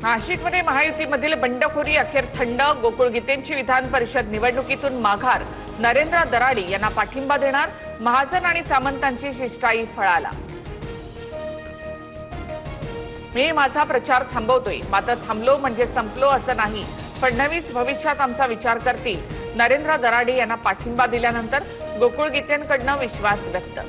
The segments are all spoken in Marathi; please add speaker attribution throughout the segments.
Speaker 1: नाशिकमध्ये महायुतीमधील बंडखोरी अखेर थंड. गोकुळ गीतेंची विधान परिषद निवडणुकीतून माघार. नरेंद्र दराडी यांना पाठिंबा देणार. महाजन आणि सामंतांची शिष्टाई फळाला. मी माझा प्रचार थांबवतोय, मात्र थांबलो म्हणजे संपलो असं नाही. फडणवीस भविष्यात आमचा विचार करतील. नरेंद्र दराडी यांना पाठिंबा दिल्यानंतर गोकुळ गीतेंकडून विश्वास व्यक्त.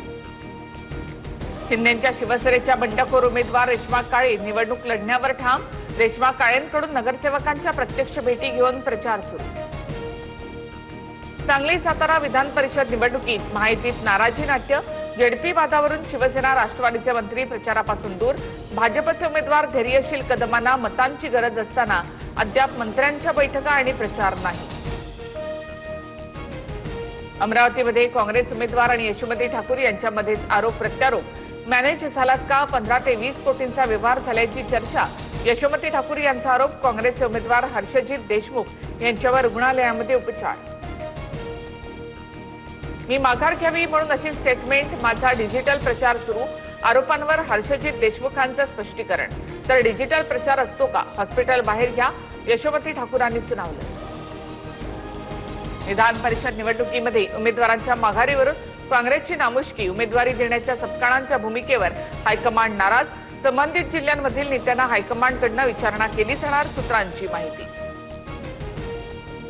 Speaker 1: शिंदेंच्या शिवसेनेच्या बंडखोर उमेदवार रेश्मा काळे निवडणूक लढण्यावर ठाम. रेश्मा काळेंकडून नगरसेवकांच्या प्रत्यक्ष भेटी घेऊन प्रचार सुरू. सांगली सातारा विधान परिषद निवडणुकीत महायुतीत नाराजी नाट्य. जेडपी वादावरून शिवसेना राष्ट्रवादीचे मंत्री प्रचारापासून दूर. भाजपचे उमेदवार धैर्यशील कदमांना मतांची गरज असताना अद्याप मंत्र्यांच्या बैठका आणि प्रचार नाही. अमरावतीमध्ये काँग्रेस उमेदवार आणि यशोमती ठाकूर यांच्यामध्येच आरोप प्रत्यारोप. मॅनेज झालात का? 15 ते 20 कोटींचा व्यवहार झाल्याची चर्चा. यशोमती ठाकूर यांचा आरोप. काँग्रेसचे उमेदवार हर्षजित देशमुख यांच्यावर रुग्णालयामध्ये उपचार. मी माघार घ्यावी म्हणून अशी स्टेटमेंट. माझा डिजिटल प्रचार सुरू. आरोपांवर हर्षजित देशमुखांचं स्पष्टीकरण. तर डिजिटल प्रचार असतो का? हॉस्पिटल बाहेर घ्या, यशोमती ठाकूरांनी सुनावलं. विधान परिषद निवडणुकीमध्ये उमेदवारांच्या माघारीवरून काँग्रेसची नामुष्की. उमेदवारी देण्याच्या सत्कारांच्या भूमिकेवर हायकमांड नाराज. संबंधित जिल्ह्यांमधील नेत्यांना हायकमांडकडून विचारणा केली जाणार, सूत्रांची माहिती.